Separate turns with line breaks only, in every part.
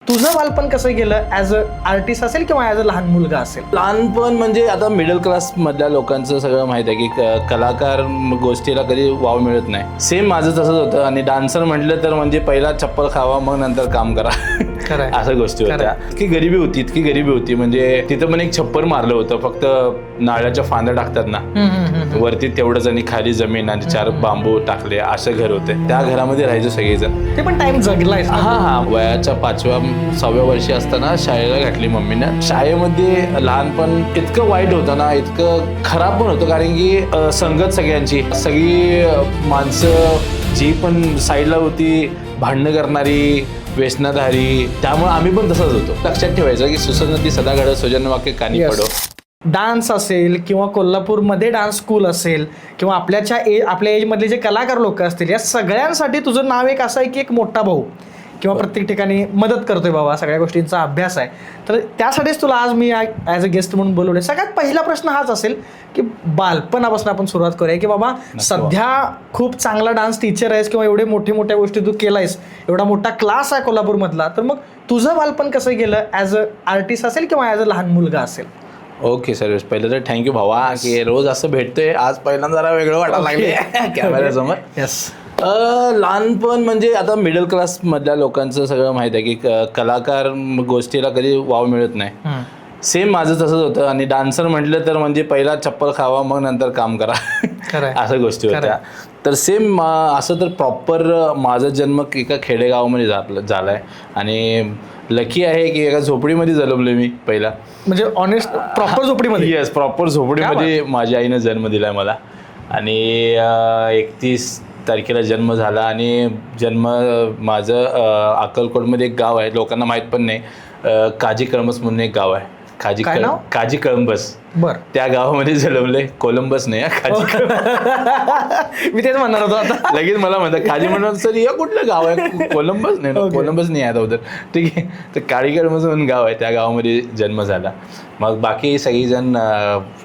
तुझं बालपण कसं गेलं ॲज अ आर्टिस्ट असेल किंवा ॲज अ लहान मुलगा असेल?
लहानपण म्हणजे आता मिडल क्लास मधल्या लोकांचं सगळं माहित आहे की कलाकार गोष्टीला कधी वाव मिळत नाही. सेम माझं तसंच होतं. आणि डान्सर म्हटलं तर म्हणजे पहिला चप्पल खावा मग नंतर काम करा असं गोष्टी होत्या. इतकी गरिबी होती म्हणजे तिथं पण एक छप्पर मारलं होतं. फक्त नाळ्याच्या फांद्या टाकतात ना वरती तेवढंच आणि खाली जमीन आणि 4 बांबू टाकले असं घर होते. त्या घरामध्ये राहायचो सगळेजण.
ते पण टाइम जगलाय.
हा वयाच्या 5व्या-6व्या वर्षी असताना शाळेला घातली मम्मीनं. शाळेमध्ये लहानपण इतकं वाईट होतं ना, इतकं खराब पण होतं कारण की संगत सगळी माणसं जी पण साईडला होती भांडणं करणारी व्यसनाधारी, त्यामुळे आम्ही पण तसंच होतो. लक्षात ठेवायचं की सुसंगती सदा घडो सुजन वाक्य कानी पडो.
डान्स असेल किंवा कोल्हापूरमध्ये डान्स स्कूल असेल किंवा आपल्या एजमधले जे कलाकार लोक असतील, या सगळ्यांसाठी तुझं नाव एक असं आहे की एक मोठा भाऊ किंवा प्रत्येक ठिकाणी मदत करतोय बाबा, सगळ्या गोष्टींचा अभ्यास आहे. तर त्यासाठीच तुला आज मी ॲज अ गेस्ट म्हणून बोलवले. सगळ्यात पहिला प्रश्न हाच असेल की बालपणापासून आपण सुरुवात करूया की बाबा सध्या खूप चांगला डान्स टीचर आहेस किंवा एवढे मोठ्या गोष्टी तू केलायस, एवढा मोठा क्लास आहे कोल्हापूरमधला, तर मग तुझं बालपण कसं गेलं ॲज अ आर्टिस्ट असेल किंवा ॲज अ लहान मुलगा असेल?
ओके सर, पहिलं तर थँक्यू भावा की रोज असं भेटतोय. आज पहिल्यांदा जरा वेगळं वाटायला लागले कॅमेऱ्यासमोर.
येस.
लहानपण म्हणजे आता मिडल क्लास मधल्या लोकांचं सगळं माहित आहे की कलाकार गोष्टीला कधी वाव मिळत नाही. सेम माझं तसंच होतं. आणि डान्सर म्हटलं तर म्हणजे पहिला चप्पल खावा मग नंतर काम करा असं गोष्टी होत्या. तर सेम असं तर प्रॉपर माझा जन्म एका खेडेगावामध्ये झालाय. आणि लकी आहे की एका झोपडीमध्ये जन्मलोय मी पहिला.
म्हणजे ऑनेस्ट प्रॉपर झोपडीमध्ये?
येस, प्रॉपर झोपडीमध्ये माझ्या आईनं जन्म दिलाय मला. आणि 31 तारखेला जन्म झाला. आणि जन्म माझं अक्कलकोटमध्ये एक गाव आहे, लोकांना माहीत पण नाही, काजी कळंबस म्हणून एक गाव आहे. काजी कळंबस.
बर.
त्या गावामध्ये जन्मले. कोलंबस नाही, काजी.
मी तेच म्हणणार होतो आता.
लगेच मला म्हणतात काजी म्हणून, सर हे कुठलं गाव आहे? कोलंबस नाही, कोलंबस नाही आता उधर. ठीक आहे. तर काळी कळंबस म्हणून गाव आहे, त्या गावामध्ये जन्म झाला. मग बाकी सगळीजण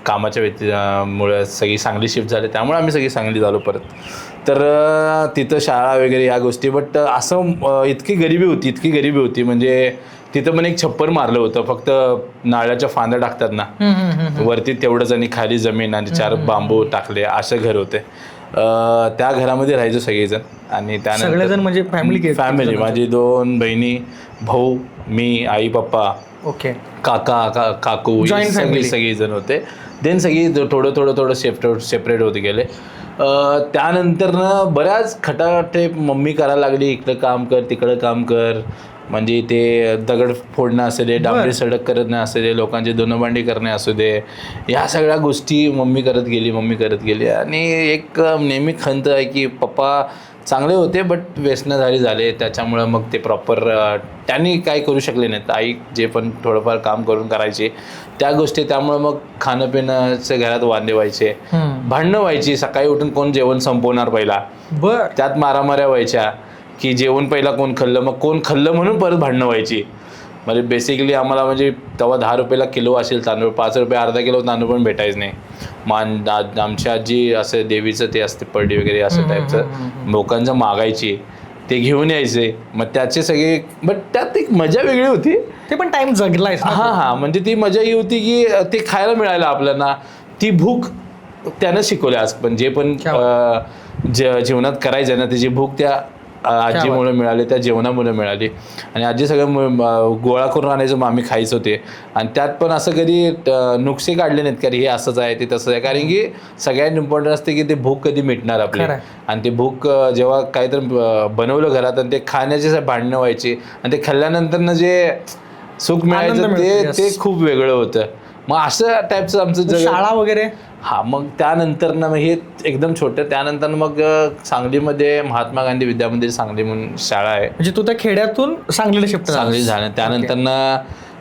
कामाच्या मुळे सगळी सांगली शिफ्ट झाले, त्यामुळे आम्ही सगळी सांगली झालो परत. तर तिथं शाळा वगैरे या गोष्टी. बट असं इतकी गरिबी होती म्हणजे तिथं पण एक छप्पर मारलं होतं. फक्त नाळ्याच्या फांद्या टाकतात ना वरती तेवढंच आणि खाली जमीन आणि 4 बांबू टाकले असं घर होते. त्या घरामध्ये राहायचो सगळेजण. आणि
त्यानंतर म्हणजे
फॅमिली माझी 2 बहिणी, भाऊ, मी, आई पप्पा,
ओके,
काकू, सगळेजण होते. देन सगळी थोडं सेपरेट होते गेले. त्यानंतर बऱ्याच खटाखटे मम्मी करायला लागली. इकडं काम कर तिकडं काम कर. म्हणजे ते दगड फोडणं असू दे, डांबरी सडक करणं असू दे, लोकांची धुणभांडी करणे असू दे, या सगळ्या गोष्टी मम्मी करत गेली. आणि एक नेहमी खंत आहे की पप्पा चांगले होते बट व्यसनाधारी झाले. त्याच्यामुळं मग ते प्रॉपर त्यांनी काय करू शकले नाहीत. आई जे पण थोडंफार काम करून करायचे त्या गोष्टी. त्यामुळं मग खाणं पिणंचे घरात वांदे व्हायचे, भांडणं व्हायची. सकाळी उठून कोण जेवण संपवणार पहिला, त्यात मारामाऱ्या व्हायच्या की जेवण पहिला कोण खाल्लं, मग कोण खाल्लं म्हणून परत भांडणं व्हायची. म्हणजे बेसिकली आम्हाला म्हणजे तेव्हा 10 रुपयाला किलो असेल तांदूळ, 5 रुपये अर्धा किलो तांदूळ पण भेटायचं नाही. आमची आजी असं देवीचं ते असते परडी वगैरे असं टाईपचं लोकांचं मागायची, ते घेऊन यायचे. मग त्याचे सगळे. बट त्यात एक मजा वेगळी होती.
ते पण टाइम जगलाय.
हां, म्हणजे ती मजा ही होती की ते खायला मिळालं आपल्याला. ती भूक त्यानं शिकवली. आज पण जे पण जीवनात करायचं ना त्याची भूक त्या आजीमुळे मिळाली, त्या जेवणामुळे मिळाली. आणि आजी सगळं गोळा करून आणायचं, मग आम्ही खायचं होते. आणि त्यात पण असं कधी नुकसे काढले नाहीत का हे असंच आहे ते तसंच आहे. कारण की सगळ्यात इम्पॉर्टंट असते की ते भूक कधी मिटणार आपली. आणि ते भूक जेव्हा काहीतरी बनवलं घरात आणि ते खाण्याचे भांडणं व्हायची आणि ते खाल्ल्यानंतर जे सुख मिळायचं ते खूप वेगळं होतं. मग असं टाईपचं आमचं
शाळा वगैरे.
मग त्यानंतर मग हे एकदम छोटं. त्यानंतर मग सांगलीमध्ये महात्मा गांधी विद्या मंदिर सांगली म्हणून शाळा आहे.
म्हणजे तू त्या खेड्यातून सांगली शिफ्ट
झालं. त्यानंतर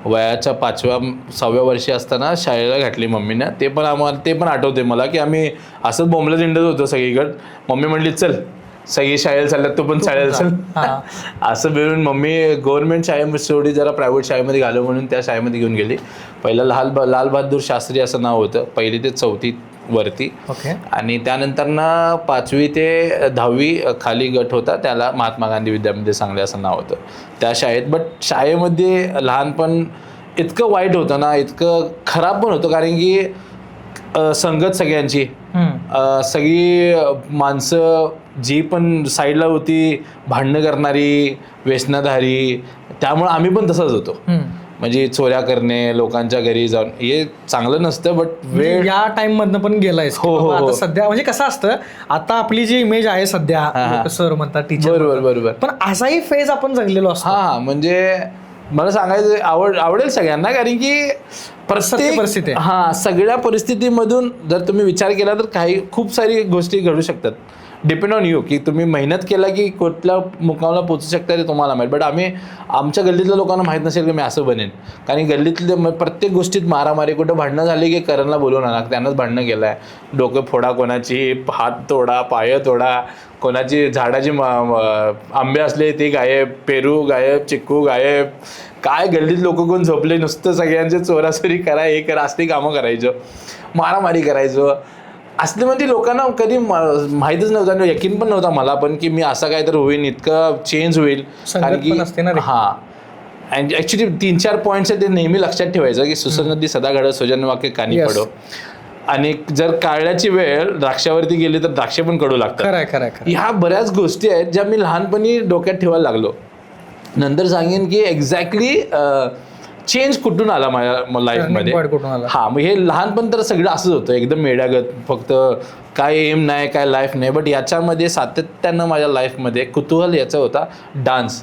वयाच्या 5व्या-6व्या वर्षी असताना शाळेला घातली मम्मीनं. ते पण आठवते मला की आम्ही असंच बोंबलत हिंडत होतो सगळीकडं. मम्मी म्हणली चल सगळी शाळेला चालल्यात, तू पण शाळेला चल. असं मिळून मम्मी गव्हर्नमेंट शाळेमध्ये सोडी जरा प्रायव्हेट शाळेमध्ये घालव म्हणून त्या शाळेमध्ये घेऊन गेली. पहिला लाल बहादूर शास्त्री असं नाव होतं. 1ली ते 4थी वरती.
ओके.
आणि त्यानंतर ना 5वी ते 10वी खाली गट होता, त्याला महात्मा गांधी विद्यामंदिर सांगली असं नाव होतं त्या शाळेत. बट शाळेमध्ये लहानपण इतकं वाईट होतं ना, इतकं खराब पण होतं, कारण की संगत सगळ्यांची सगळी माणसं जी पण साईडला होती भांडणं करणारी, व्यसनाधारी, त्यामुळे आम्ही पण तसंच होतो. म्हणजे चोऱ्या करणे, लोकांच्या घरी जाऊन, हे चांगलं नसतं. बट वेळ
या टाइम मधनं पण गेलायस. आता सध्या म्हणजे कसं असतं, आता आपली जी इमेज आहे सध्या, सर म्हणतात, टीचर,
बरोबर,
पण असाही फेज आपण जगलेलो असतो.
हा, म्हणजे मला सांगायचं आवडेल सगळ्यांना, कारण की प्रत्येक
परिस्थिती आहे.
हा, सगळ्या परिस्थितीमधून जर तुम्ही विचार केला तर खूप सारी गोष्टी घडू शकतात. डिपेंड ऑन यू, की तुम्ही मेहनत केला की कुठल्या मुकामाला पोहोचू शकता ते तुम्हाला माहीत. बट आमच्या गल्लीतल्या लोकांना माहीत नसेल की मी असं बनेन, कारण गल्लीतले प्रत्येक गोष्टीत मारामारी, कुठं भांडणं झाली की करणला बोलवून आणा, त्यानंच भांडणं केलं आहे. डोकं फोडा कोणाची, हात तोडा, पाय तोडा, कोणाची झाडाची आंबे असले ते गायब, पेरू गायब, चिक्कू गायब, काय गल्लीत लोक कोण झोपले, नुसतं सगळ्यांचे चोराचोरी करा, हे करा, असली कामं करायचं, मारामारी करायचं असले. म्हणजे लोकांना कधी माहीतच नव्हतं, यकीन पण नव्हता मला पण की मी असं काय तर होईन, इतकं चेंज होईल. कारण की हां, अँड ॲक्च्युली 3-4 पॉईंट्स आहेत ते नेहमी लक्षात ठेवायचं, की सुसंगती सदा घडत, सौजन्य वाक्य कानी पडो. आणि जर काळल्याची वेळ द्राक्षावरती गेली तर द्राक्ष पण कडू लागतात. ह्या बऱ्याच गोष्टी आहेत ज्या मी लहानपणी डोक्यात ठेवायला लागलो. नंतर सांगेन की एक्झॅक्टली चेंज कुठून आला माझ्या लाईफमध्ये. हा, मग हे लहानपण तर सगळं असंच होतं, एकदम मेड्यागत, फक्त काय एम नाही, काय लाईफ नाही. बट याच्यामध्ये सातत्यानं माझ्या लाईफमध्ये कुतूहल याचा होता डान्स.